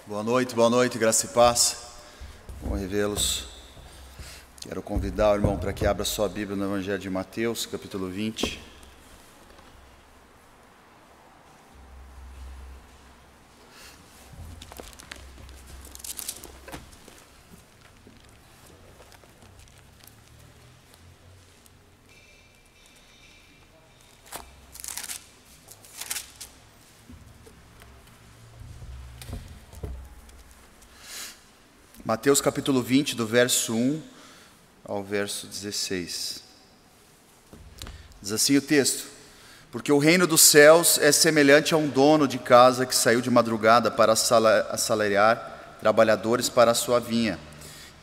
Boa noite, graça e paz. Vamos revê-los. Quero convidar o irmão para que abra sua Bíblia no Evangelho de Mateus, capítulo 20. Mateus capítulo 20, do verso 1 ao verso 16. Diz assim o texto: Porque o reino dos céus é semelhante a um dono de casa que saiu de madrugada para assalariar trabalhadores para a sua vinha.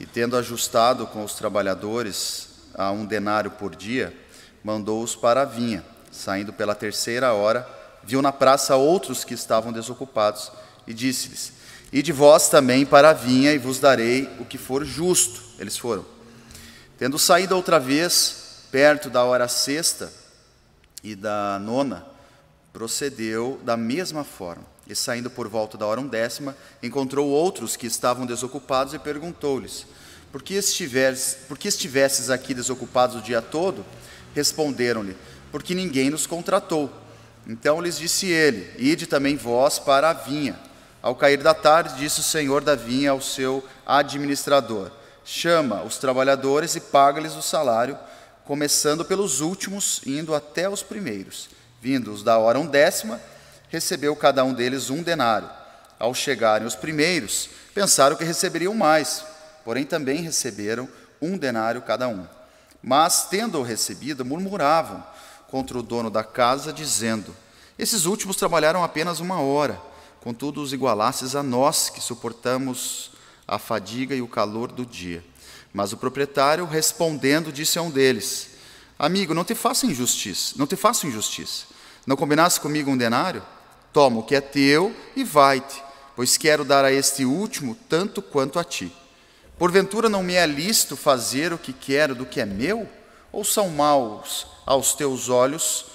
E tendo ajustado com os trabalhadores a 1 denário por dia, mandou-os para a vinha. Saindo pela 3ª hora, viu na praça outros que estavam desocupados e disse-lhes: Ide vós também para a vinha, e vos darei o que for justo. Eles foram. Tendo saído outra vez, perto da hora 6ª e da 9ª, procedeu da mesma forma. E saindo por volta da hora 10ª, encontrou outros que estavam desocupados e perguntou-lhes: Por que estivesses aqui desocupados o dia todo? Responderam-lhe: Porque ninguém nos contratou. Então lhes disse ele: Ide também vós para a vinha. Ao cair da tarde, disse o senhor da vinha ao seu administrador: Chama os trabalhadores e paga-lhes o salário, começando pelos últimos, indo até os primeiros. Vindos da hora 10ª, recebeu cada um deles 1 denário. Ao chegarem os primeiros, pensaram que receberiam mais, porém também receberam 1 denário cada um. Mas, tendo-o recebido, murmuravam contra o dono da casa, dizendo: Esses últimos trabalharam apenas 1 hora. Contudo, os igualastes a nós, que suportamos a fadiga e o calor do dia. Mas o proprietário, respondendo, disse a um deles: Amigo, não te faço injustiça. Não combinaste comigo 1 denário? Toma o que é teu e vai-te, pois quero dar a este último tanto quanto a ti. Porventura não me é lícito fazer o que quero do que é meu? Ou são maus aos teus olhos,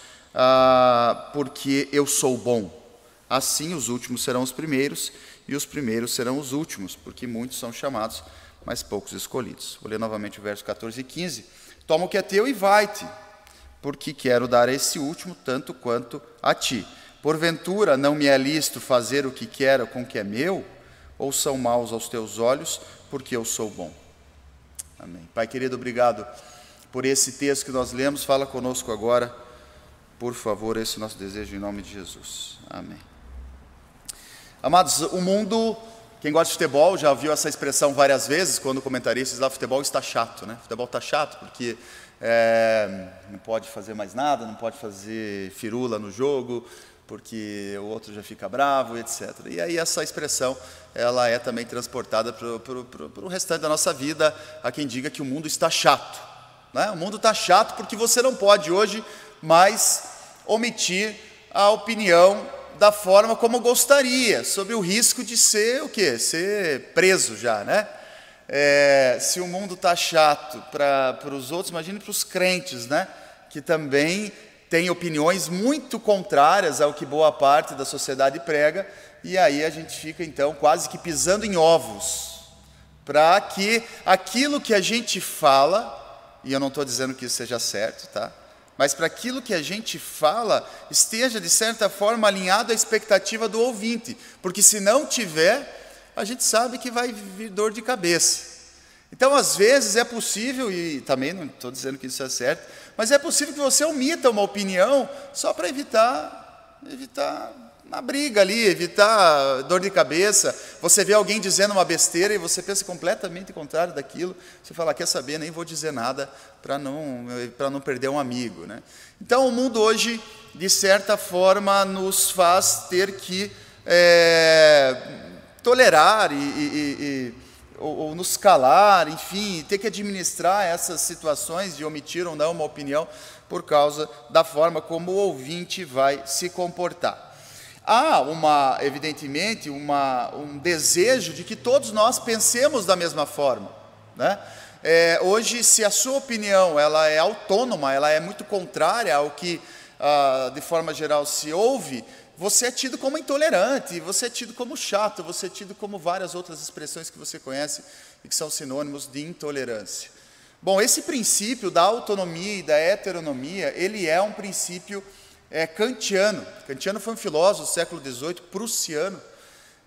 porque eu sou bom? Assim os últimos serão os primeiros, e os primeiros serão os últimos, porque muitos são chamados, mas poucos escolhidos. Vou ler novamente o verso 14 e 15. Toma o que é teu e vai-te, porque quero dar a esse último tanto quanto a ti. Porventura não me é lícito fazer o que quero com o que é meu? Ou são maus aos teus olhos, porque eu sou bom? Amém. Pai querido, obrigado por esse texto que nós lemos. Fala conosco agora, por favor, esse é o nosso desejo em nome de Jesus. Amém. Amados, o mundo, quem gosta de futebol já ouviu essa expressão várias vezes, quando comentaristas lá, futebol está chato, né? Futebol está chato porque não pode fazer mais nada, não pode fazer firula no jogo, porque o outro já fica bravo, etc. E aí essa expressão, ela é também transportada para o restante da nossa vida. Há quem diga que o mundo está chato, né? O mundo está chato porque você não pode hoje mais omitir a opinião da forma como gostaria, sobre o risco de ser o quê? Ser preso já, né? Se o mundo está chato para os outros, imagine para os crentes, né? Que também têm opiniões muito contrárias ao que boa parte da sociedade prega, e aí a gente fica então quase que pisando em ovos, para que aquilo que a gente fala, e eu não estou dizendo que isso seja certo, tá? Mas para aquilo que a gente fala, esteja de certa forma alinhado à expectativa do ouvinte, porque se não tiver, a gente sabe que vai vir dor de cabeça. Então, às vezes é possível, e também não estou dizendo que isso é certo, mas é possível que você omita uma opinião só para evitar uma briga ali, evitar dor de cabeça. Você vê alguém dizendo uma besteira e você pensa completamente contrário daquilo, você fala: quer saber, nem vou dizer nada para não perder um amigo, né? Então o mundo hoje, de certa forma, nos faz ter que tolerar ou nos calar, enfim, ter que administrar essas situações de omitir ou não uma opinião por causa da forma como o ouvinte vai se comportar. Há evidentemente um desejo de que todos nós pensemos da mesma forma, né? Hoje, se a sua opinião ela é autônoma, ela é muito contrária ao que de forma geral se ouve, você é tido como intolerante, você é tido como chato, você é tido como várias outras expressões que você conhece e que são sinônimos de intolerância. Bom, esse princípio da autonomia e da heteronomia, ele é um princípio kantiano. Kantiano foi um filósofo do século XVIII, prussiano,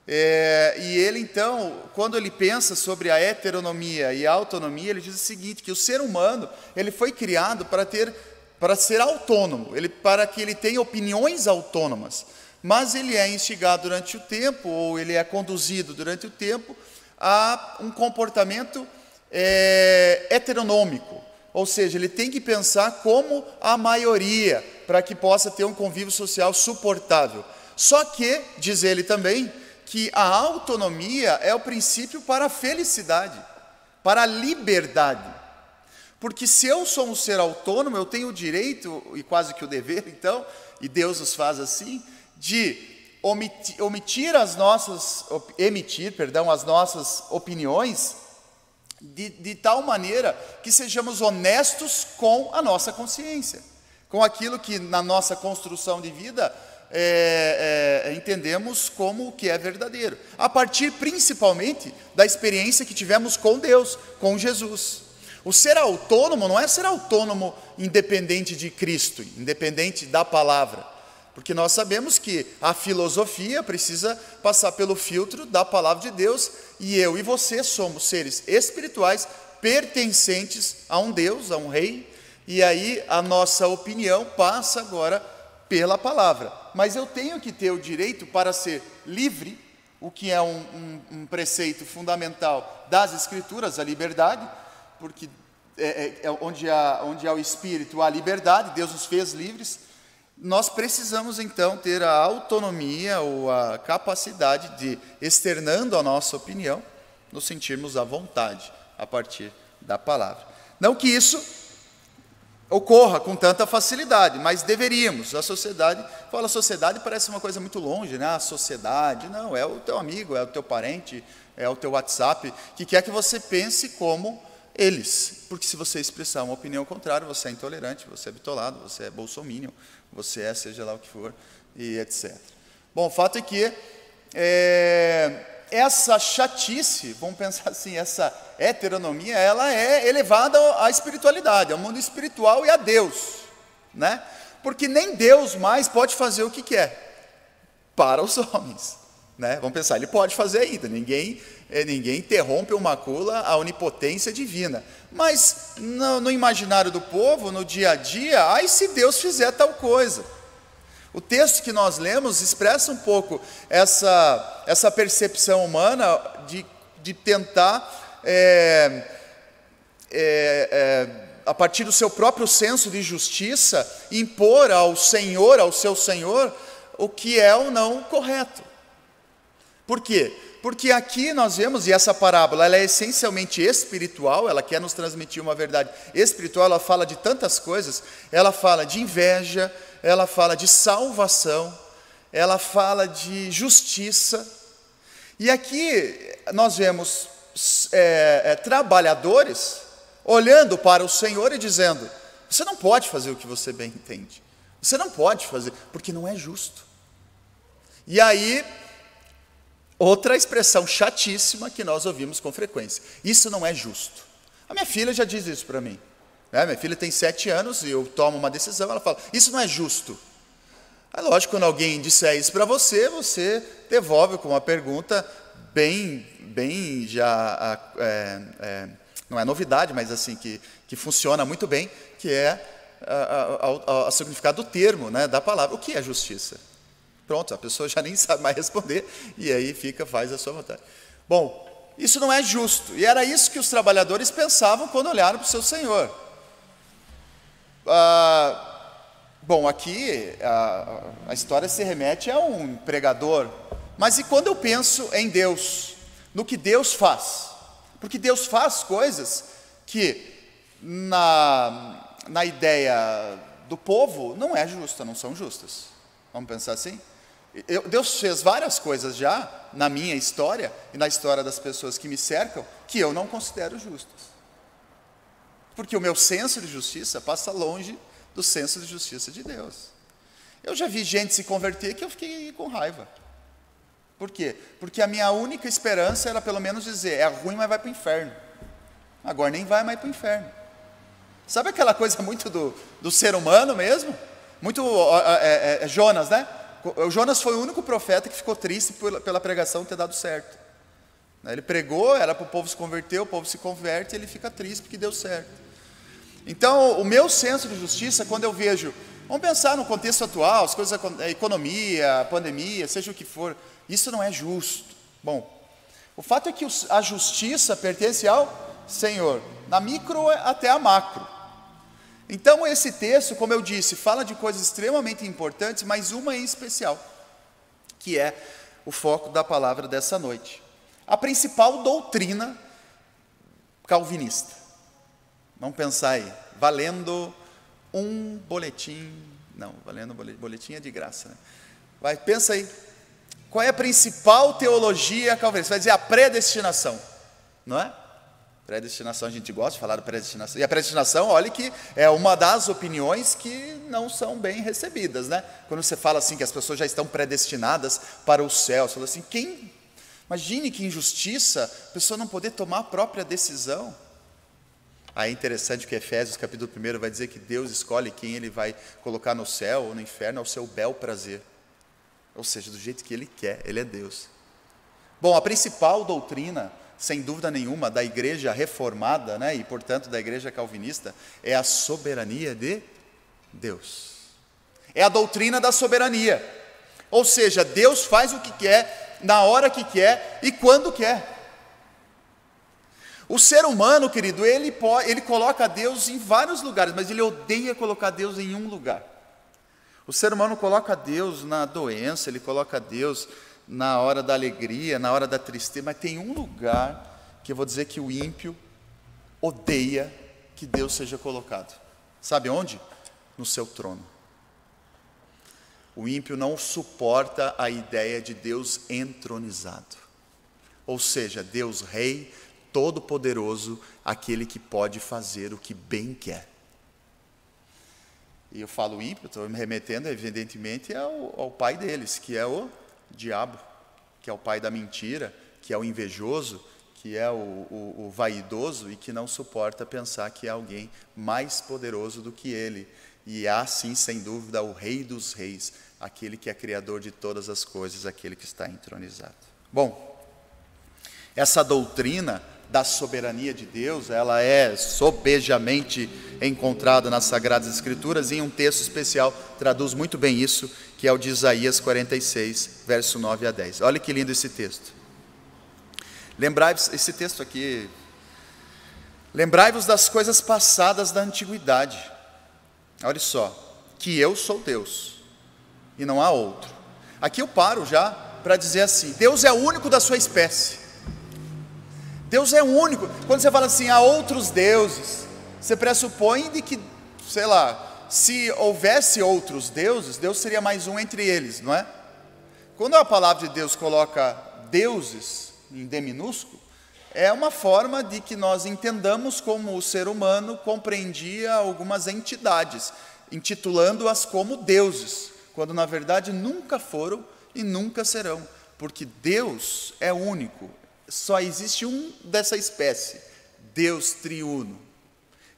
e ele então, quando ele pensa sobre a heteronomia e a autonomia, ele diz o seguinte, que o ser humano, ele foi criado para ser autônomo, para que ele tenha opiniões autônomas, mas ele é instigado durante o tempo, ou ele é conduzido durante o tempo, a um comportamento heteronômico, ou seja, ele tem que pensar como a maioria, para que possa ter um convívio social suportável. Só que, diz ele também, que a autonomia é o princípio para a felicidade, para a liberdade. Porque se eu sou um ser autônomo, eu tenho o direito, e quase que o dever, então, e Deus nos faz assim, de emitir as nossas opiniões de tal maneira que sejamos honestos com a nossa consciência, com aquilo que na nossa construção de vida entendemos como o que é verdadeiro, a partir principalmente da experiência que tivemos com Deus, com Jesus. O ser autônomo não é ser autônomo independente de Cristo, independente da palavra, porque nós sabemos que a filosofia precisa passar pelo filtro da palavra de Deus, e eu e você somos seres espirituais pertencentes a um Deus, a um rei, e aí a nossa opinião passa agora pela palavra. Mas eu tenho que ter o direito para ser livre, o que é um preceito fundamental das Escrituras, a liberdade, porque onde há o Espírito, há a liberdade, Deus nos fez livres. Nós precisamos então ter a autonomia ou a capacidade de, externando a nossa opinião, nos sentirmos à vontade a partir da palavra. Não que isso ocorra com tanta facilidade, mas deveríamos. A sociedade parece uma coisa muito longe, né? A sociedade, não, é o teu amigo, é o teu parente, é o teu WhatsApp, que quer que você pense como eles, porque se você expressar uma opinião contrária, você é intolerante, você é bitolado, você é bolsominion, você é seja lá o que for, e etc. Bom, o fato é que essa chatice, vamos pensar assim, essa heteronomia, ela é elevada à espiritualidade, ao mundo espiritual e a Deus, né? Porque nem Deus mais pode fazer o que quer para os homens, né? Vamos pensar, ele pode fazer ainda, ninguém interrompe ou macula a onipotência divina, mas no imaginário do povo, no dia a dia, ai se Deus fizer tal coisa. O texto que nós lemos expressa um pouco essa percepção humana de tentar, a partir do seu próprio senso de justiça, impor ao seu Senhor, o que é ou não correto. Por quê? Porque aqui nós vemos, e essa parábola ela é essencialmente espiritual, ela quer nos transmitir uma verdade espiritual, ela fala de tantas coisas, ela fala de inveja, ela fala de salvação, ela fala de justiça, e aqui nós vemos trabalhadores olhando para o Senhor e dizendo, você não pode fazer o que você bem entende, você não pode fazer, porque não é justo. E aí, outra expressão chatíssima que nós ouvimos com frequência, isso não é justo. A minha filha já diz isso para mim. Minha filha tem 7 anos e eu tomo uma decisão, ela fala, isso não é justo. É lógico, quando alguém disser isso para você, você devolve com uma pergunta bem já, não é novidade, mas assim, que funciona muito bem, que é o significado do termo, né, da palavra. O que é justiça? Pronto, a pessoa já nem sabe mais responder, e aí faz a sua vontade. Bom, isso não é justo, e era isso que os trabalhadores pensavam quando olharam para o seu Senhor. Bom, aqui a história se remete a um pregador, mas e quando eu penso em Deus, no que Deus faz? Porque Deus faz coisas que, na ideia do povo, não é justa, não são justas. Vamos pensar assim? Deus fez várias coisas já, na minha história, e na história das pessoas que me cercam, que eu não considero justas. Porque o meu senso de justiça passa longe do senso de justiça de Deus. Eu já vi gente se converter que eu fiquei com raiva. Por quê? Porque a minha única esperança era pelo menos dizer, é ruim, mas vai para o inferno. Agora nem vai mais para o inferno. Sabe aquela coisa muito do ser humano mesmo? Muito Jonas, né? O Jonas foi o único profeta que ficou triste pela pregação ter dado certo. Ele pregou, era para o povo se converter, o povo se converte e ele fica triste porque deu certo. Então, o meu senso de justiça, quando eu vejo, vamos pensar no contexto atual, as coisas, a economia, a pandemia, seja o que for, isso não é justo. Bom, o fato é que a justiça pertence ao Senhor, na micro até a macro. Então, esse texto, como eu disse, fala de coisas extremamente importantes, mas uma em especial, que é o foco da palavra dessa noite. A principal doutrina calvinista. Vamos pensar aí, valendo um boletim, não, valendo boletim é de graça, né? Pensa aí, qual é a principal teologia calvinista? Vai dizer a predestinação, não é? Predestinação, a gente gosta de falar da predestinação. E a predestinação, olha que é uma das opiniões que não são bem recebidas, né? Quando você fala assim que as pessoas já estão predestinadas para o céu, você fala assim, imagine que injustiça a pessoa não poder tomar a própria decisão. Aí é interessante que Efésios capítulo 1 vai dizer que Deus escolhe quem Ele vai colocar no céu ou no inferno ao seu bel prazer. Ou seja, do jeito que Ele quer, Ele é Deus. Bom, a principal doutrina, sem dúvida nenhuma, da igreja reformada, né, e portanto da igreja calvinista, é a soberania de Deus. É a doutrina da soberania. Ou seja, Deus faz o que quer, na hora que quer e quando quer. O ser humano, querido, ele coloca Deus em vários lugares, mas ele odeia colocar Deus em um lugar. O ser humano coloca Deus na doença, ele coloca Deus na hora da alegria, na hora da tristeza, mas tem um lugar que eu vou dizer que o ímpio odeia que Deus seja colocado. Sabe onde? No seu trono. O ímpio não suporta a ideia de Deus entronizado. Ou seja, Deus Rei, Todo-Poderoso, aquele que pode fazer o que bem quer. E eu falo ímpio, estou me remetendo evidentemente ao pai deles, que é o diabo, que é o pai da mentira, que é o invejoso, que é o vaidoso e que não suporta pensar que há alguém mais poderoso do que ele. E há sim, sem dúvida, o Rei dos Reis, aquele que é criador de todas as coisas, aquele que está entronizado. Bom, essa doutrina da soberania de Deus, ela é sobejamente encontrada nas Sagradas Escrituras, e em um texto especial traduz muito bem isso, que é o de Isaías 46, verso 9 a 10. Olha que lindo esse texto. Lembrai-vos, esse texto aqui, lembrai-vos das coisas passadas da antiguidade. Olha só, que eu sou Deus, e não há outro. Aqui eu paro já para dizer assim, Deus é o único da sua espécie. Deus é único. Quando você fala assim, há outros deuses, você pressupõe de que, sei lá, se houvesse outros deuses, Deus seria mais um entre eles, não é? Quando a palavra de Deus coloca deuses em D minúsculo, é uma forma de que nós entendamos como o ser humano compreendia algumas entidades, intitulando-as como deuses, quando na verdade nunca foram e nunca serão, porque Deus é único. Só existe um dessa espécie, Deus triuno.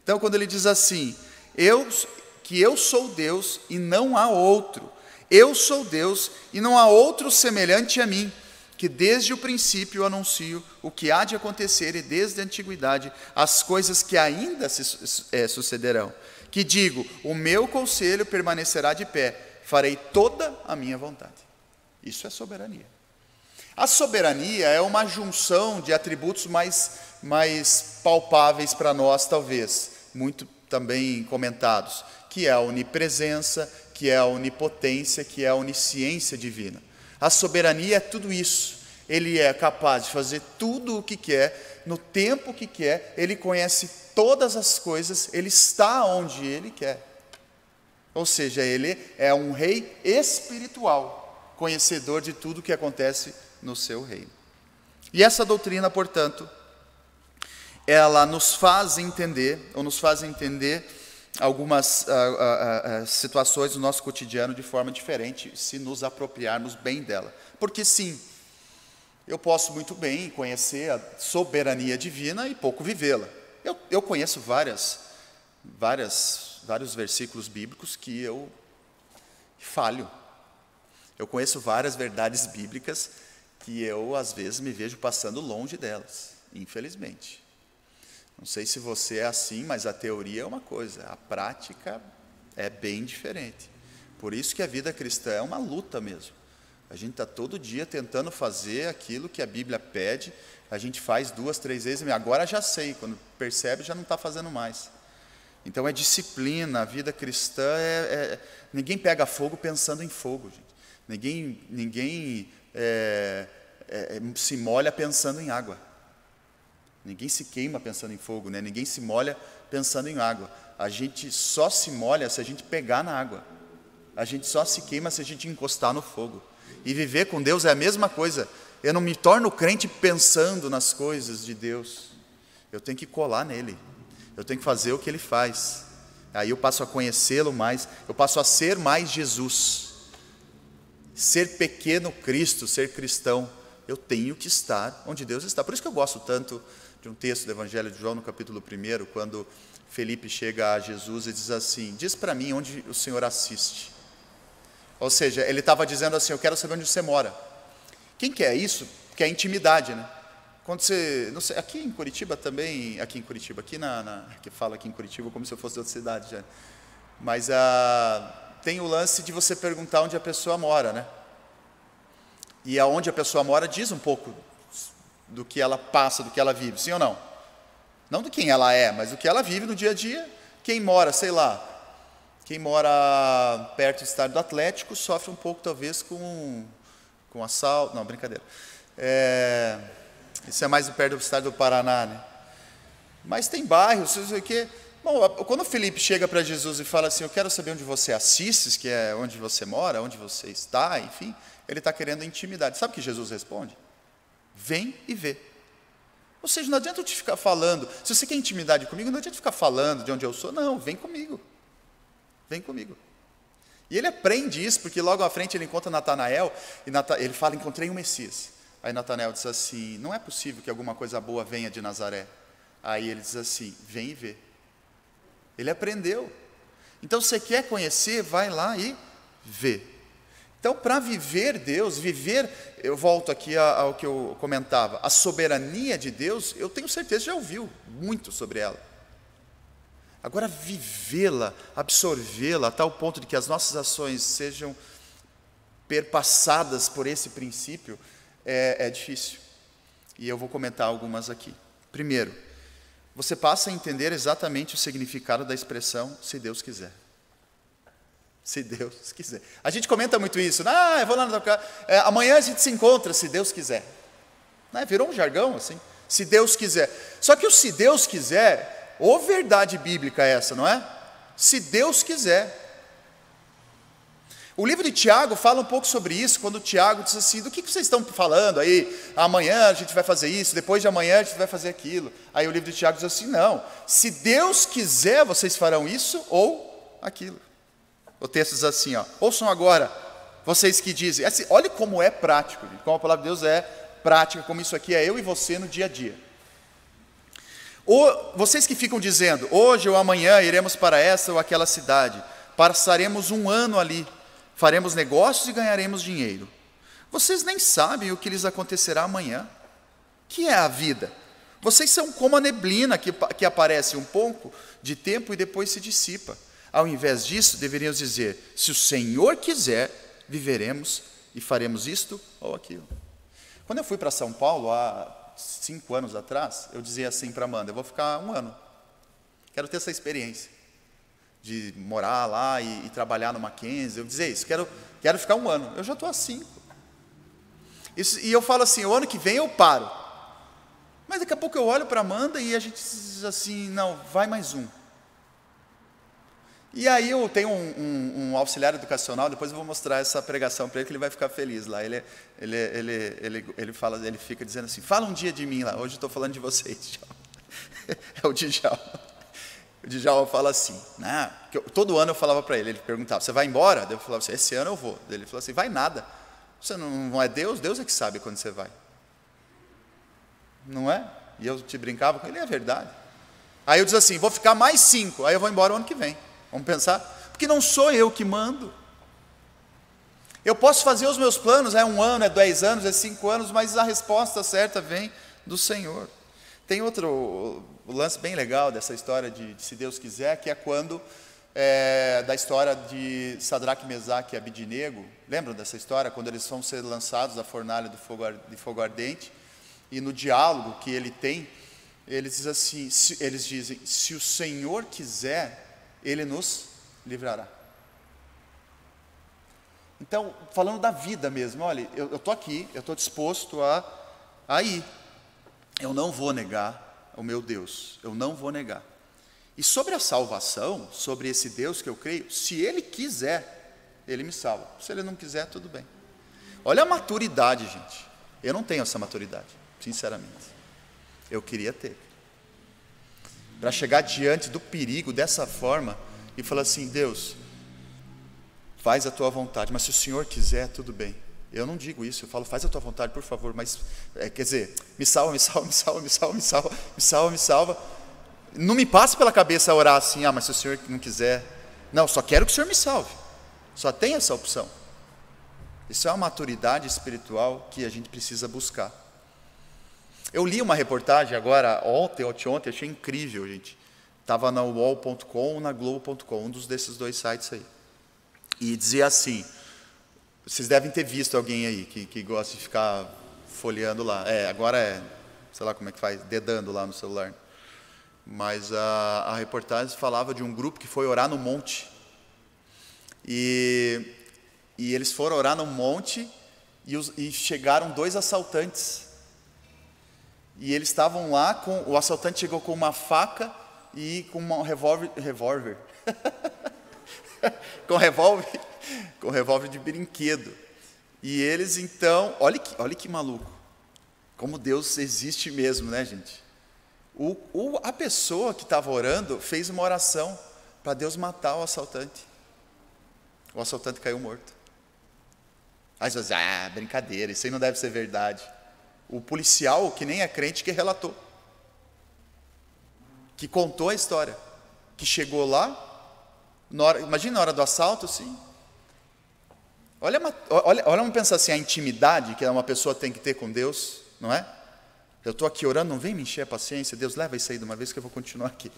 Então, quando ele diz assim, que eu sou Deus e não há outro, eu sou Deus e não há outro semelhante a mim, que desde o princípio anuncio o que há de acontecer e desde a antiguidade as coisas que ainda sucederão. Que digo, o meu conselho permanecerá de pé, farei toda a minha vontade. Isso é soberania. A soberania é uma junção de atributos mais palpáveis para nós, talvez, muito também comentados, que é a onipresença, que é a onipotência, que é a onisciência divina. A soberania é tudo isso. Ele é capaz de fazer tudo o que quer, no tempo que quer, ele conhece todas as coisas, ele está onde ele quer. Ou seja, ele é um rei espiritual, conhecedor de tudo o que acontece no seu reino. E essa doutrina, portanto, ela nos faz entender algumas situações do nosso cotidiano de forma diferente, se nos apropriarmos bem dela. Porque sim, eu posso muito bem conhecer a soberania divina e pouco vivê-la. Eu conheço vários versículos bíblicos que eu falho. Eu conheço várias verdades bíblicas que eu, às vezes, me vejo passando longe delas, infelizmente. Não sei se você é assim, mas a teoria é uma coisa, a prática é bem diferente. Por isso que a vida cristã é uma luta mesmo. A gente está todo dia tentando fazer aquilo que a Bíblia pede, a gente faz 2, 3 vezes, agora já sei, quando percebe já não está fazendo mais. Então é disciplina, a vida cristã ninguém pega fogo pensando em fogo, gente. Ninguém se molha pensando em água. Ninguém se queima pensando em fogo, né? Ninguém se molha pensando em água. A gente só se molha se a gente pegar na água. A gente só se queima se a gente encostar no fogo. E viver com Deus é a mesma coisa. Eu não me torno crente pensando nas coisas de Deus. Eu tenho que colar nele. Eu tenho que fazer o que ele faz. Aí eu passo a conhecê-lo mais. Eu passo a ser mais Jesus. Ser pequeno Cristo, ser cristão. Eu tenho que estar onde Deus está. Por isso que eu gosto tanto de um texto do Evangelho de João, no capítulo 1, quando Felipe chega a Jesus e diz assim: diz para mim onde o Senhor assiste. Ou seja, ele estava dizendo assim: eu quero saber onde você mora. Quem quer isso? Quer intimidade, né? Quando você, não sei, aqui em Curitiba também, que fala aqui em Curitiba como se eu fosse de outra cidade já. Mas tem o lance de você perguntar onde a pessoa mora, né? E aonde a pessoa mora diz um pouco do que ela passa, do que ela vive, sim ou não? Não do quem ela é, mas do que ela vive no dia a dia. Quem mora, sei lá, quem mora perto do estádio do Atlético sofre um pouco, talvez, com assalto. Não, brincadeira. Isso é mais perto do estádio do Paraná, né? Mas tem bairros, não sei o quê. Bom, quando o Felipe chega para Jesus e fala assim: eu quero saber onde você assiste, que é onde você mora, onde você está, enfim, ele está querendo intimidade. Sabe o que Jesus responde? Vem e vê. Ou seja, não adianta eu te ficar falando, se você quer intimidade comigo, não adianta ficar falando de onde eu sou, não, vem comigo. Vem comigo. E ele aprende isso, porque logo à frente ele encontra Natanael, e ele fala: encontrei um Messias. Aí Natanael diz assim: não é possível que alguma coisa boa venha de Nazaré. Aí ele diz assim: vem e vê. Ele aprendeu. Então, se você quer conhecer, vai lá e vê. Então, para viver Deus, eu volto aqui ao que eu comentava, a soberania de Deus, eu tenho certeza, já ouviu muito sobre ela. Agora, vivê-la, absorvê-la, a tal ponto de que as nossas ações sejam perpassadas por esse princípio, é difícil. E eu vou comentar algumas aqui. Primeiro, você passa a entender exatamente o significado da expressão "se Deus quiser". Se Deus quiser. A gente comenta muito isso. Eu vou lá na tua casa. Amanhã a gente se encontra, se Deus quiser. Virou um jargão assim. Se Deus quiser. Só que o "se Deus quiser", ou verdade bíblica essa, não é? Se Deus quiser. O livro de Tiago fala um pouco sobre isso, quando Tiago diz assim: do que vocês estão falando aí? Amanhã a gente vai fazer isso, depois de amanhã a gente vai fazer aquilo. Aí o livro de Tiago diz assim: não, se Deus quiser, vocês farão isso ou aquilo. O texto diz assim, ouçam agora, vocês que dizem, assim, olha como é prático, como a palavra de Deus é prática, como isso aqui é eu e você no dia a dia. Ou vocês que ficam dizendo: hoje ou amanhã iremos para essa ou aquela cidade, passaremos um ano ali, faremos negócios e ganharemos dinheiro. Vocês nem sabem o que lhes acontecerá amanhã. Que é a vida? Vocês são como a neblina que aparece um pouco de tempo e depois se dissipa. Ao invés disso, deveríamos dizer: se o Senhor quiser, viveremos e faremos isto ou aquilo. Quando eu fui para São Paulo, há 5 anos atrás, eu dizia assim para Amanda: eu vou ficar 1 ano. Quero ter essa experiência de morar lá e trabalhar no Mackenzie. Eu dizia isso, quero ficar 1 ano. Eu já estou há 5. E eu falo assim: o ano que vem eu paro. Mas daqui a pouco eu olho para Amanda e a gente diz assim: não, vai mais 1. E aí eu tenho um auxiliar educacional, depois eu vou mostrar essa pregação para ele, que ele vai ficar feliz lá. Ele fica dizendo assim: fala um dia de mim lá, hoje eu estou falando de vocês, Djalma. É o Djalma. O Djalma fala assim, né? Todo ano eu falava para ele perguntava, você vai embora? Eu falava assim, esse ano eu vou. Ele falou assim, vai nada. Você não é Deus? Deus é que sabe quando você vai. Não é? E eu te brincava com ele, é verdade. Aí eu disse assim, vou ficar mais 5, aí eu vou embora o ano que vem. Vamos pensar? Porque não sou eu que mando. Eu posso fazer os meus planos, é 1 ano, é 10 anos, é 5 anos, mas a resposta certa vem do Senhor. Tem outro lance bem legal dessa história de se Deus quiser, que é quando, da história de Sadraque, Mesaque e Abidnego. Lembram dessa história? Quando eles vão ser lançados da fornalha de fogo ardente, e no diálogo que ele tem, eles dizem, se o Senhor quiser, Ele nos livrará. Então, falando da vida mesmo, olha, eu estou aqui, eu estou disposto a ir. Eu não vou negar o meu Deus, eu não vou negar. E sobre a salvação, sobre esse Deus que eu creio, se Ele quiser, Ele me salva. Se Ele não quiser, tudo bem. Olha a maturidade, gente. Eu não tenho essa maturidade, sinceramente. Eu queria ter. Para chegar diante do perigo dessa forma e falar assim, Deus, faz a tua vontade, mas se o Senhor quiser, tudo bem. Eu não digo isso, eu falo, faz a tua vontade, por favor, mas, quer dizer, me salva, me salva, me salva, me salva, me salva, me salva, me salva. Não me passa pela cabeça orar assim, mas se o Senhor não quiser. Não, só quero que o Senhor me salve. Só tem essa opção. Isso é uma maturidade espiritual que a gente precisa buscar. Eu li uma reportagem agora, ontem, achei incrível, gente. Estava na UOL.com ou na Globo.com, um desses 2 sites aí. E dizia assim, vocês devem ter visto alguém aí que gosta de ficar folheando lá. Agora sei lá como é que faz, dedando lá no celular. Mas a reportagem falava de um grupo que foi orar no monte. E eles foram orar no monte e chegaram 2 assaltantes. E eles estavam lá, o assaltante chegou com uma faca e com um revólver. com revólver de brinquedo. E eles então, olha que maluco, como Deus existe mesmo, né, gente? A pessoa que estava orando fez uma oração para Deus matar o assaltante. O assaltante caiu morto. Aí você diz, brincadeira, isso aí não deve ser verdade. O policial, que nem é crente, que relatou, que contou a história, que chegou lá, imagina na hora do assalto, assim. Vamos pensar assim, a intimidade que uma pessoa tem que ter com Deus, não é? Eu estou aqui orando, não vem me encher a paciência, Deus, leva isso aí de uma vez que eu vou continuar aqui.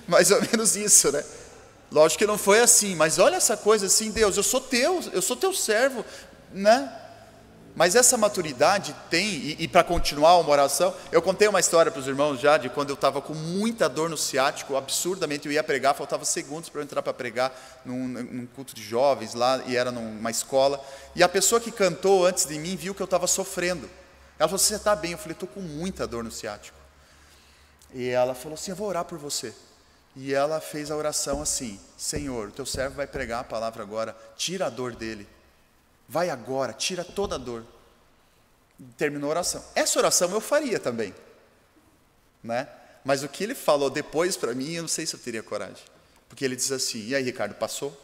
Mais ou menos isso, né? Lógico que não foi assim, mas olha essa coisa assim, Deus, eu sou teu servo, né? Mas essa maturidade tem, e para continuar uma oração, eu contei uma história para os irmãos já, de quando eu estava com muita dor no ciático, absurdamente, eu ia pregar, faltava segundos para eu entrar para pregar num culto de jovens lá, e era numa escola, e a pessoa que cantou antes de mim viu que eu estava sofrendo. Ela falou, você está bem? Eu falei, estou com muita dor no ciático. E ela falou assim, eu vou orar por você. E ela fez a oração assim, Senhor, o teu servo vai pregar a palavra agora, tira a dor dele. Vai agora, tira toda a dor. Terminou a oração. Essa oração eu faria também, né? Mas o que ele falou depois para mim, eu não sei se eu teria coragem. Porque ele diz assim, e aí Ricardo, passou?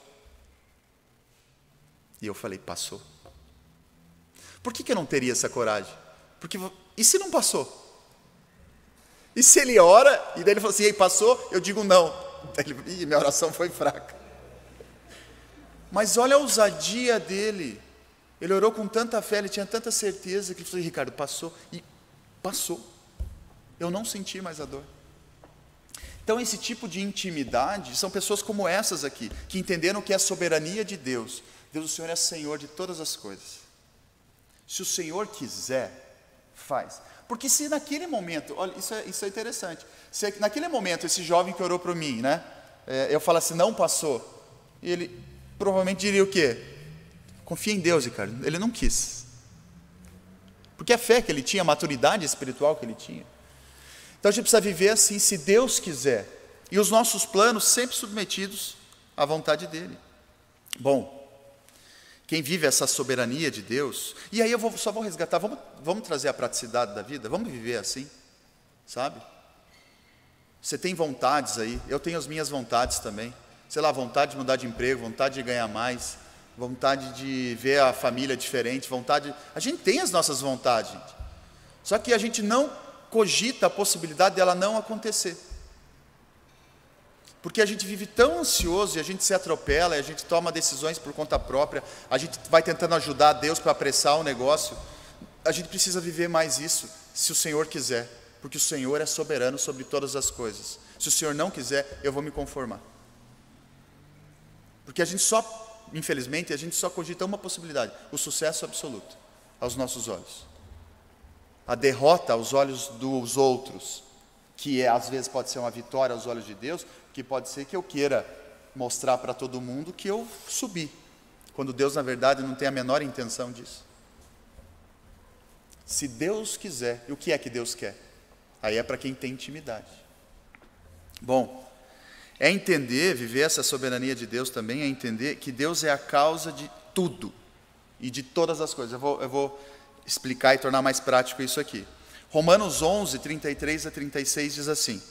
E eu falei, passou. Por que eu não teria essa coragem? Porque, e se não passou? E se ele ora, e daí ele falou assim, e aí passou? Eu digo não. Minha oração foi fraca. Mas olha a ousadia dele. Ele orou com tanta fé, ele tinha tanta certeza, que ele falou, Ricardo, passou. E passou. Eu não senti mais a dor. Então esse tipo de intimidade, são pessoas como essas aqui, que entenderam que é a soberania de Deus. Deus, o Senhor é Senhor de todas as coisas. Se o Senhor quiser, faz. Porque se naquele momento, olha, isso é interessante. Se naquele momento esse jovem que orou para mim, né? Eu falo assim, não passou. E ele provavelmente diria o quê? Confia em Deus, Ricardo. Ele não quis. Porque a fé que ele tinha, a maturidade espiritual que ele tinha. Então a gente precisa viver assim, se Deus quiser. E os nossos planos sempre submetidos à vontade dele. Bom, quem vive essa soberania de Deus, e aí eu só vou resgatar, vamos trazer a praticidade da vida, vamos viver assim, sabe? Você tem vontades aí, eu tenho as minhas vontades também. Sei lá, vontade de mudar de emprego, vontade de ganhar mais, vontade de ver a família diferente, vontade... A gente tem as nossas vontades, gente. Só que a gente não cogita a possibilidade dela não acontecer. Porque a gente vive tão ansioso e a gente se atropela, e a gente toma decisões por conta própria, a gente vai tentando ajudar Deus para apressar o negócio. A gente precisa viver mais isso, se o Senhor quiser, porque o Senhor é soberano sobre todas as coisas. Se o Senhor não quiser, eu vou me conformar. Porque a gente só, infelizmente, a gente só cogita uma possibilidade, o sucesso absoluto, aos nossos olhos. A derrota aos olhos dos outros, que às vezes pode ser uma vitória aos olhos de Deus, que pode ser que eu queira mostrar para todo mundo que eu subi, quando Deus, na verdade, não tem a menor intenção disso. Se Deus quiser, e o que é que Deus quer? Aí é para quem tem intimidade. Bom, é entender, viver essa soberania de Deus também, é entender que Deus é a causa de tudo e de todas as coisas. Eu vou explicar e tornar mais prático isso aqui. Romanos 11, 33 a 36 diz assim.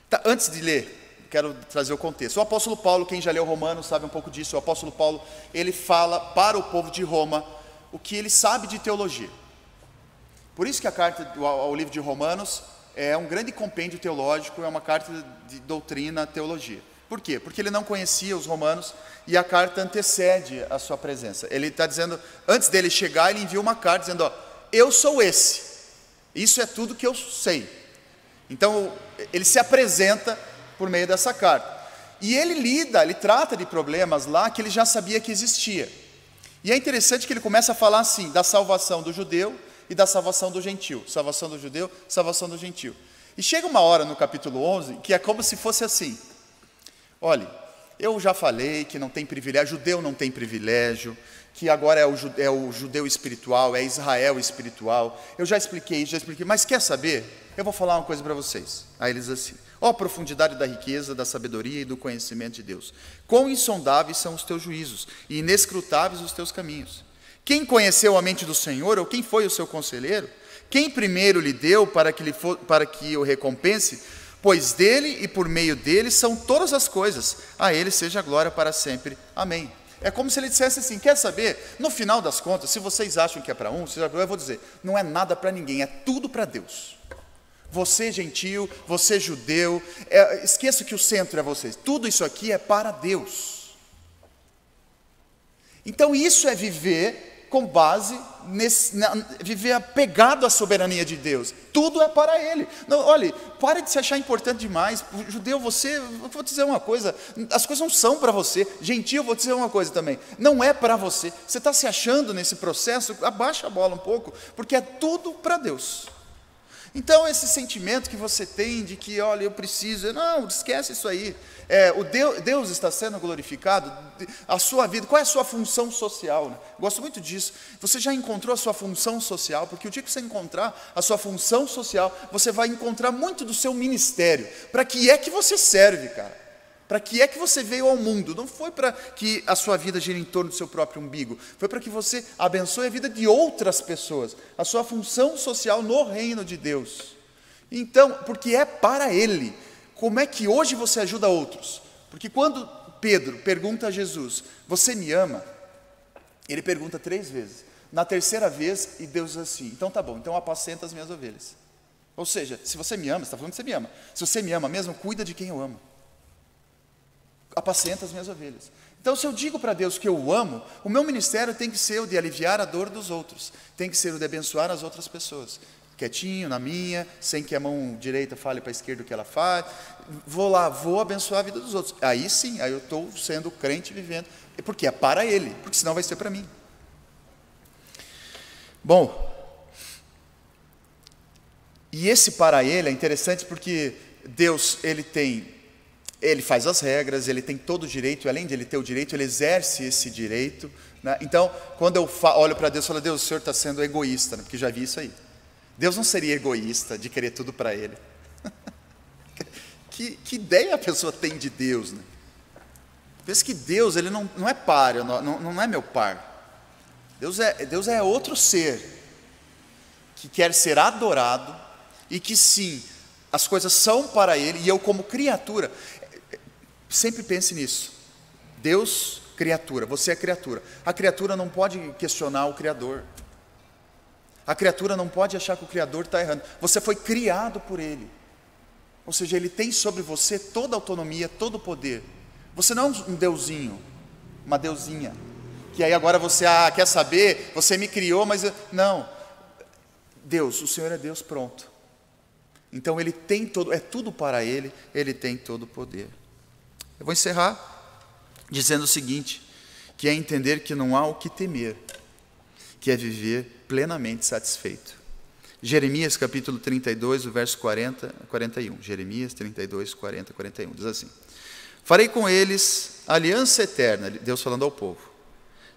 Tá, antes de ler, quero trazer o contexto. O apóstolo Paulo, quem já leu Romanos sabe um pouco disso. O apóstolo Paulo, ele fala para o povo de Roma o que ele sabe de teologia. Por isso que a carta ao livro de Romanos é um grande compêndio teológico, é uma carta de doutrina, teologia. Por quê? Porque ele não conhecia os romanos e a carta antecede a sua presença. Ele está dizendo, antes dele chegar, ele envia uma carta dizendo, ó, eu sou esse, isso é tudo que eu sei. Então, ele se apresenta por meio dessa carta. E ele trata de problemas lá que ele já sabia que existia. E é interessante que ele começa a falar assim, da salvação do judeu e da salvação do gentio. Salvação do judeu, salvação do gentio. E chega uma hora no capítulo 11, que é como se fosse assim. Olha, eu já falei que não tem privilégio, judeu não tem privilégio, que agora é o judeu espiritual, é Israel espiritual. Eu já expliquei isso, mas quer saber? Eu vou falar uma coisa para vocês. Aí eles assim, ó, profundidade da riqueza, da sabedoria e do conhecimento de Deus. Quão insondáveis são os teus juízos e inescrutáveis os teus caminhos. Quem conheceu a mente do Senhor, ou quem foi o seu conselheiro? Quem primeiro lhe deu para que o recompense? Pois dele e por meio dele são todas as coisas. A ele seja a glória para sempre. Amém. É como se ele dissesse assim, quer saber? No final das contas, se vocês acham que é para um, eu vou dizer, não é nada para ninguém, é tudo para Deus. Você gentio, você judeu, esqueça que o centro é vocês. Tudo isso aqui é para Deus. Então isso é viver com base, viver apegado à soberania de Deus. Tudo é para Ele. Não, olha, pare de se achar importante demais. O judeu, eu vou dizer uma coisa, as coisas não são para você. Gentio, eu vou dizer uma coisa também, não é para você. Você está se achando nesse processo, abaixa a bola um pouco, porque é tudo para Deus. Então esse sentimento que você tem de que, olha, eu preciso, não, esquece isso aí. Deus está sendo glorificado, a sua vida, qual é a sua função social? Né? Gosto muito disso. Você já encontrou a sua função social? Porque o dia que você encontrar a sua função social, você vai encontrar muito do seu ministério. Para que é que você serve, cara? Para que é que você veio ao mundo? Não foi para que a sua vida gire em torno do seu próprio umbigo. Foi para que você abençoe a vida de outras pessoas. A sua função social no reino de Deus. Então, porque é para Ele. Como é que hoje você ajuda outros? Porque quando Pedro pergunta a Jesus, você me ama? Ele pergunta 3 vezes. Na terceira vez, e Deus diz assim, então tá bom, então apacenta as minhas ovelhas. Ou seja, se você me ama, você está falando que você me ama. Se você me ama mesmo, cuida de quem eu amo. Apacenta as minhas ovelhas. Então, se eu digo para Deus que eu o amo, o meu ministério tem que ser o de aliviar a dor dos outros, tem que ser o de abençoar as outras pessoas, quietinho, na minha, sem que a mão direita fale para a esquerda o que ela faz, vou abençoar a vida dos outros. Aí sim, aí eu estou sendo crente vivendo, porque é para Ele, porque senão vai ser para mim. Bom, e esse para Ele é interessante porque Deus, Ele faz as regras, Ele tem todo o direito, e além de Ele ter o direito, Ele exerce esse direito, né? Então, quando eu olho para Deus, eu falo, Deus, o Senhor está sendo egoísta, né? Porque já vi isso aí. Deus não seria egoísta de querer tudo para Ele. que ideia a pessoa tem de Deus, né? Pensa que Deus, Ele não é par, não é meu par. Deus é outro ser, que quer ser adorado, e que sim, As coisas são para Ele, e eu como criatura, sempre pense nisso. Deus, criatura, você é criatura. A criatura não pode questionar o Criador. A criatura não pode achar que o Criador está errando. Você foi criado por Ele. Ou seja, Ele tem sobre você toda a autonomia, todo o poder. Você não é um deusinho, uma deusinha, que aí agora você, quer saber, você me criou, mas não. Deus, o Senhor é Deus, pronto. Então Ele tem todo, é tudo para Ele, Ele tem todo o poder. Eu vou encerrar dizendo o seguinte, que é entender que não há o que temer, que é viver plenamente satisfeito. Jeremias capítulo 32, o verso 40 a 41. Jeremias 32, 40 a 41. Diz assim: farei com eles aliança eterna, Deus falando ao povo,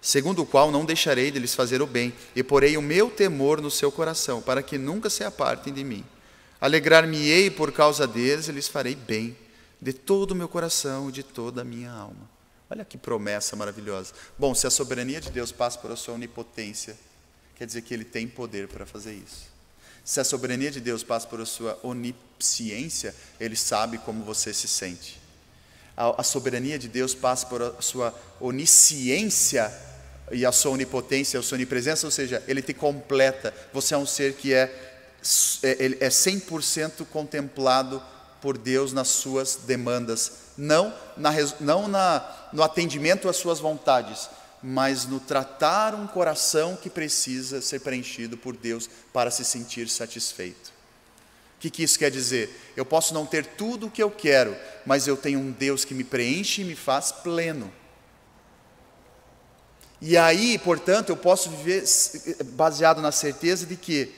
segundo o qual não deixarei de lhes fazer o bem, e porei o meu temor no seu coração, para que nunca se apartem de mim. Alegrar-me-ei por causa deles, e lhes farei bem, de todo o meu coração e de toda a minha alma. Olha que promessa maravilhosa. Bom, se a soberania de Deus passa por a sua onipotência, quer dizer que Ele tem poder para fazer isso. Se a soberania de Deus passa por a sua onisciência, Ele sabe como você se sente. A soberania de Deus passa por a sua onisciência e a sua onipotência, a sua onipresença, ou seja, Ele te completa. Você é um ser que é 100% contemplado por Deus nas suas demandas, não no atendimento às suas vontades, mas no tratar um coração que precisa ser preenchido por Deus para se sentir satisfeito. O que isso quer dizer? Eu posso não ter tudo o que eu quero, mas eu tenho um Deus que me preenche e me faz pleno. E aí, portanto, eu posso viver baseado na certeza de que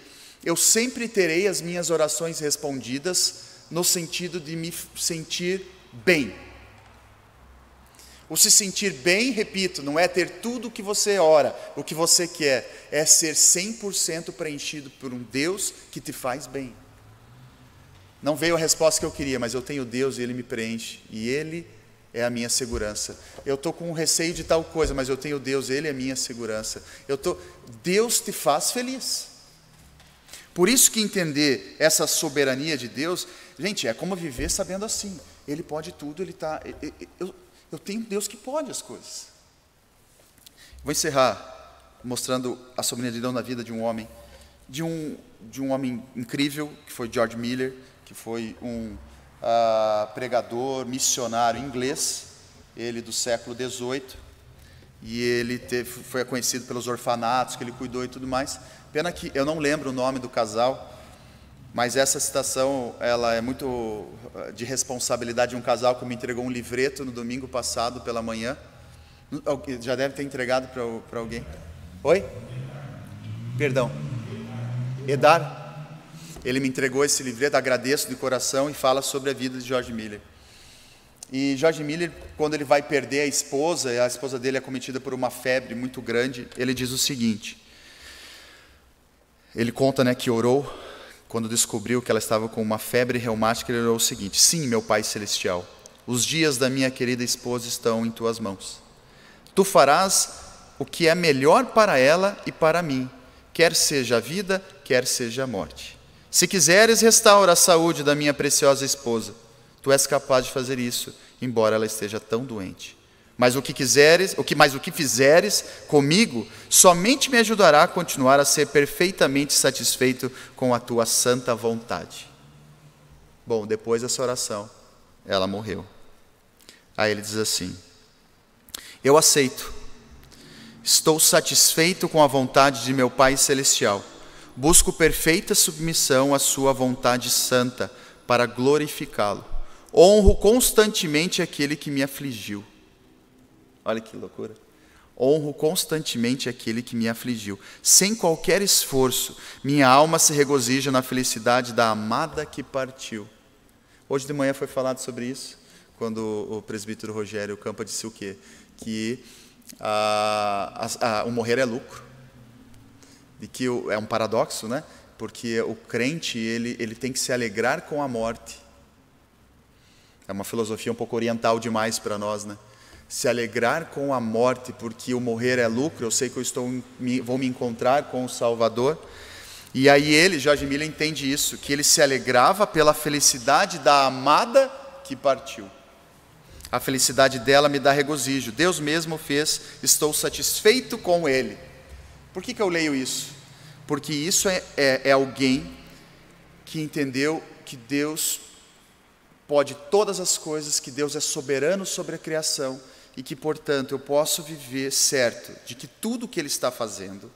eu sempre terei as minhas orações respondidas no sentido de me sentir bem. O se sentir bem, repito, não é ter tudo o que você ora, o que você quer, é ser 100% preenchido por um Deus que te faz bem. Não veio a resposta que eu queria, mas eu tenho Deus e Ele me preenche, e Ele é a minha segurança. Eu estou com receio de tal coisa, mas eu tenho Deus, Ele é a minha segurança. Deus te faz feliz. Por isso que entender essa soberania de Deus, gente, é como viver sabendo assim, Ele pode tudo, eu tenho Deus que pode as coisas. Vou encerrar mostrando a soberania de Deus na vida de um homem, de um homem incrível, que foi George Miller, que foi um pregador, missionário inglês, ele do século XVIII, e ele foi conhecido pelos orfanatos que ele cuidou e tudo mais. Pena que eu não lembro o nome do casal, mas essa citação ela é muito de responsabilidade de um casal que me entregou um livreto no domingo passado pela manhã. Já deve ter entregado para alguém. Oi? Perdão. Edar. Ele me entregou esse livreto, agradeço de coração, e fala sobre a vida de George Miller. E George Miller, quando ele vai perder a esposa dele é acometida por uma febre muito grande, ele diz o seguinte, ele conta, que orou, quando descobriu que ela estava com uma febre reumática, ele orou o seguinte: sim, meu Pai Celestial, os dias da minha querida esposa estão em tuas mãos. Tu farás o que é melhor para ela e para mim, quer seja a vida, quer seja a morte. Se quiseres, restaura a saúde da minha preciosa esposa. Tu és capaz de fazer isso, embora ela esteja tão doente. Mas o que fizeres comigo, somente me ajudará a continuar a ser perfeitamente satisfeito com a tua santa vontade. Bom, depois dessa oração, ela morreu. Aí ele diz assim: eu aceito, estou satisfeito com a vontade de meu Pai Celestial, busco perfeita submissão à sua vontade santa para glorificá-lo, honro constantemente aquele que me afligiu. Olha que loucura. Honro constantemente aquele que me afligiu. Sem qualquer esforço, minha alma se regozija na felicidade da amada que partiu. Hoje de manhã foi falado sobre isso, quando o presbítero Rogério Campa disse o quê? Que o morrer é lucro. E que é um paradoxo, porque o crente ele tem que se alegrar com a morte. É uma filosofia um pouco oriental demais para nós, Se alegrar com a morte, porque o morrer é lucro, eu sei que vou me encontrar com o Salvador. E aí ele, George Miller, entende isso, que ele se alegrava pela felicidade da amada que partiu. A felicidade dela me dá regozijo. Deus mesmo fez, estou satisfeito com ele. Por que eu leio isso? Porque isso é alguém que entendeu que Deus pode todas as coisas, que Deus é soberano sobre a criação e que, portanto, eu posso viver certo de que tudo que Ele está fazendo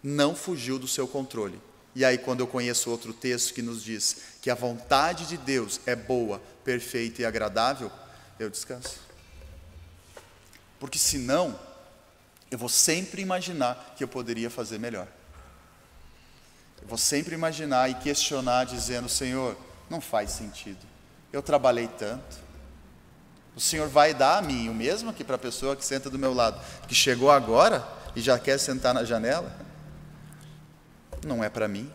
não fugiu do seu controle. E aí, quando eu conheço outro texto que nos diz que a vontade de Deus é boa, perfeita e agradável, eu descanso. Porque senão, eu vou sempre imaginar que eu poderia fazer melhor. Eu vou sempre imaginar e questionar, dizendo: Senhor, não faz sentido. Eu trabalhei tanto. O Senhor vai dar a mim o mesmo que para a pessoa que senta do meu lado, que chegou agora e já quer sentar na janela? Não é para mim,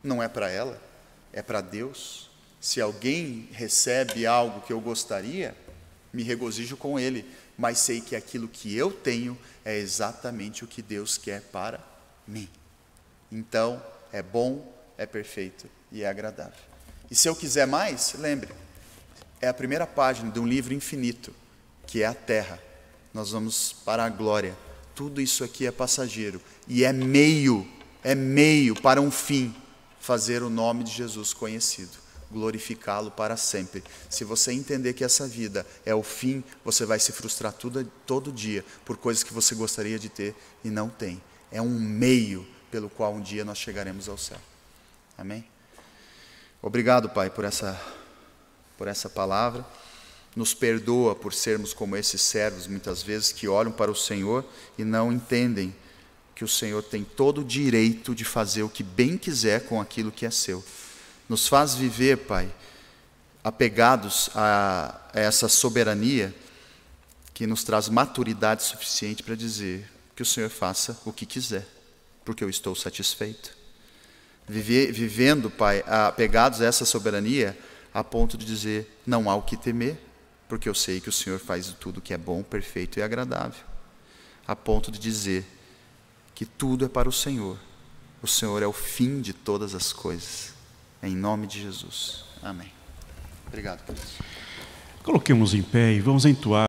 não é para ela, é para Deus. Se alguém recebe algo que eu gostaria, me regozijo com ele, mas sei que aquilo que eu tenho é exatamente o que Deus quer para mim. Então, é bom, é perfeito e é agradável. E se eu quiser mais, lembre, é a primeira página de um livro infinito, que é a terra. Nós vamos para a glória. Tudo isso aqui é passageiro e é meio para um fim, fazer o nome de Jesus conhecido, glorificá-lo para sempre. Se você entender que essa vida é o fim, você vai se frustrar todo dia por coisas que você gostaria de ter e não tem. É um meio pelo qual um dia nós chegaremos ao céu. Amém? Obrigado, Pai, por essa palavra. Nos perdoa por sermos como esses servos, muitas vezes, que olham para o Senhor e não entendem que o Senhor tem todo o direito de fazer o que bem quiser com aquilo que é seu. Nos faz viver, Pai, apegados a essa soberania que nos traz maturidade suficiente para dizer que o Senhor faça o que quiser, porque eu estou satisfeito. Vivendo, Pai, apegados a essa soberania, a ponto de dizer: não há o que temer, porque eu sei que o Senhor faz tudo que é bom, perfeito e agradável. A ponto de dizer que tudo é para o Senhor é o fim de todas as coisas. Em nome de Jesus. Amém. Obrigado, queridos. Coloquemos em pé e vamos entoar.